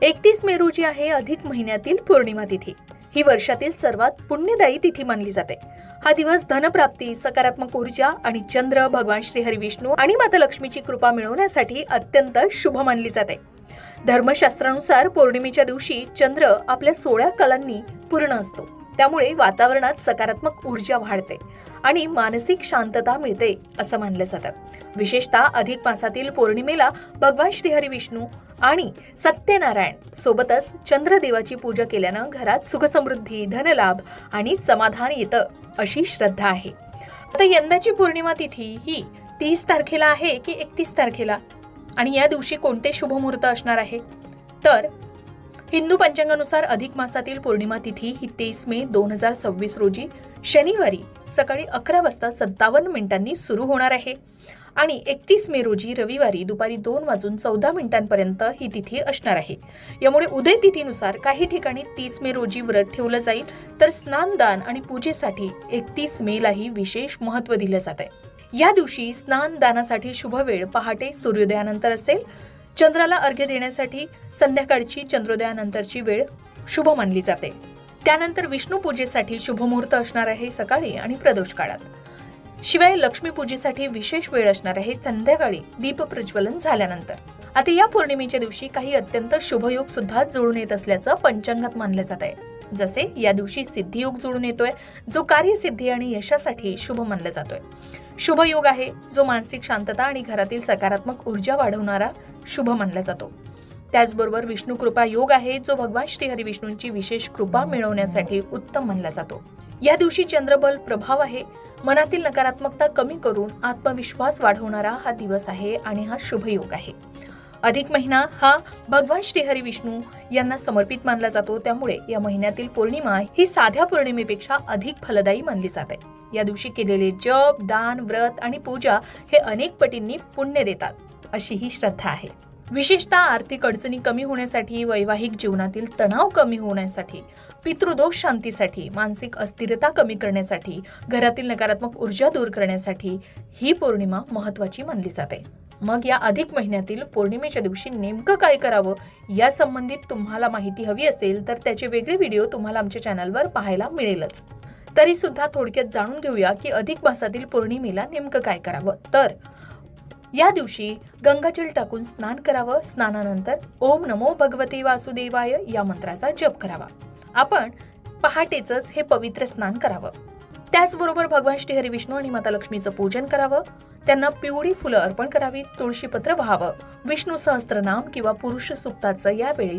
31 मे रोजी आहे अधिक महिन्यातील पौर्णिमा तिथी। ही वर्षातील सर्वात पुण्यदायी तिथी मानली जाते। हा दिवस धनप्राप्ती, सकारात्मक ऊर्जा आणि चंद्र, भगवान श्री हरी विष्णू आणि माता लक्ष्मीची कृपा मिळवण्यासाठी अत्यंत शुभ मानली जाते। धर्मशास्त्रानुसार पौर्णिमेच्या दिवशी चंद्र आपल्या 16 कलांनी पूर्ण असतो, त्यामुळे वातावरणात सकारात्मक ऊर्जा वाढते आणि मानसिक शांतता मिळते असं मानलं जातं। विशेषतः अधिक मासातील पौर्णिमेला भगवान श्री हरी विष्णू आणि सत्यनारायण सोबतच चंद्रदेवाची पूजा केल्यानं घरात सुख समृद्धी, धनलाभ आणि समाधान येतं अशी श्रद्धा आहे। आता यंदाची पौर्णिमा तिथी ही 30 तारखेला आहे की 31 तारखेला, आणि या दिवशी कोणते शुभ मुहूर्त असणार आहे? तर हिंदू पंचांगानुसार अधिक मासातील पौर्णिमा तिथी ही 30 मे 2026 रोजी शनिवारी सकाळी 11:57 सुरू होणार आहे आणि 31 मे रोजी रविवारी दुपारी 2:14 ही तिथी असणार आहे। यामुळे उदय तिथीनुसार काही ठिकाणी 30 मे रोजी व्रत ठेवलं जाईल, तर स्नानदान आणि पूजेसाठी 31 मे लाही विशेष महत्त्व दिलं जात आहे। या दिवशी स्नानदानासाठी शुभ वेळ पहाटे सूर्योदयानंतर असेल। चंद्राला अर्घ्य देण्यासाठी संध्याकाळची चंद्रोदयानंतरची वेळ शुभ मानली जाते। त्यानंतर विष्णू पूजेसाठी शुभ मुहूर्त असणार आहे सकाळी आणि प्रदोष काळात। शिवाय लक्ष्मी पूजेसाठी विशेष वेळ असणार आहे संध्याकाळी दीप प्रज्वलन झाल्यानंतर। आता या पौर्णिमेच्या दिवशी काही अत्यंत शुभयोग सुद्धा जुळून येत असल्याचं पंचांगात मानलं जात आहे। जसे या दिवशी सिद्धियोग जुळून येतोय, जो कार्यसिद्धी आणि यशासाठी शुभ मानला जातोय। शुभ योग आहे जो मानसिक शांतता आणि घरातील सकारात्मक ऊर्जा वाढवणारा शुभ मानला जातो। त्याचबरोबर विष्णू कृपा योग आहे जो भगवान श्री हरी विष्णूंची विशेष कृपा मिळवण्यासाठी उत्तम मानला जातो। या दिवशी चंद्रबल प्रभाव आहे, मनातील नकारात्मकता कमी करून आत्मविश्वास वाढवणारा हा दिवस आहे आणि हा शुभ योग आहे। अधिक महिना हा भगवान श्री हरी विष्णू यांना समर्पित मानला जातो, त्यामुळे या महिन्यातील पौर्णिमा ही साध्या पौर्णिमेपेक्षा अधिक फलदायी मानली जाते। या दिवशी केलेले जप, दान, व्रत आणि पूजा हे अनेक पटींनी पुण्य देतात अशी ही श्रद्धा आहे। विशेषतः आर्थिक अडचणी कमी होण्यासाठी, वैवाहिक जीवनातील तणाव कमी होण्यासाठी, पितृदोष शांतीसाठी, मानसिक अस्थिरता कमी करण्यासाठी, घरातील नकारात्मक ऊर्जा दूर करण्यासाठी ही पौर्णिमा महत्त्वाची मानली जाते। मग या अधिक महिन्यातील पौर्णिमेच्या दिवशी नेमकं काय करावं या संबंधित तुम्हाला माहिती हवी असेल तर त्याचे वेगळे व्हिडिओ तुम्हाला आमच्या चॅनलवर पाहायला मिळेलच। तरी सुद्धा थोडक्यात जाणून घेऊया की अधिक मासातील पौर्णिमेला नेमकं काय करावं। तर या दिवशी गंगाजल टाकून स्नान करावं। स्नानानंतर ओम नमो भगवते वासुदेवाय या मंत्राचा जप करावा। आपण पहाटेच हे पवित्र स्नान करावं। त्याचबरोबर भगवान श्री हरी विष्णू आणि माता लक्ष्मीचं पूजन करावं। त्यांना पिवळी फुलं अर्पण करावी, तुळशीपत्र व्हावं, विष्णू सहस्त्रनाम किंवा पुरुष सूक्ताचं यावेळी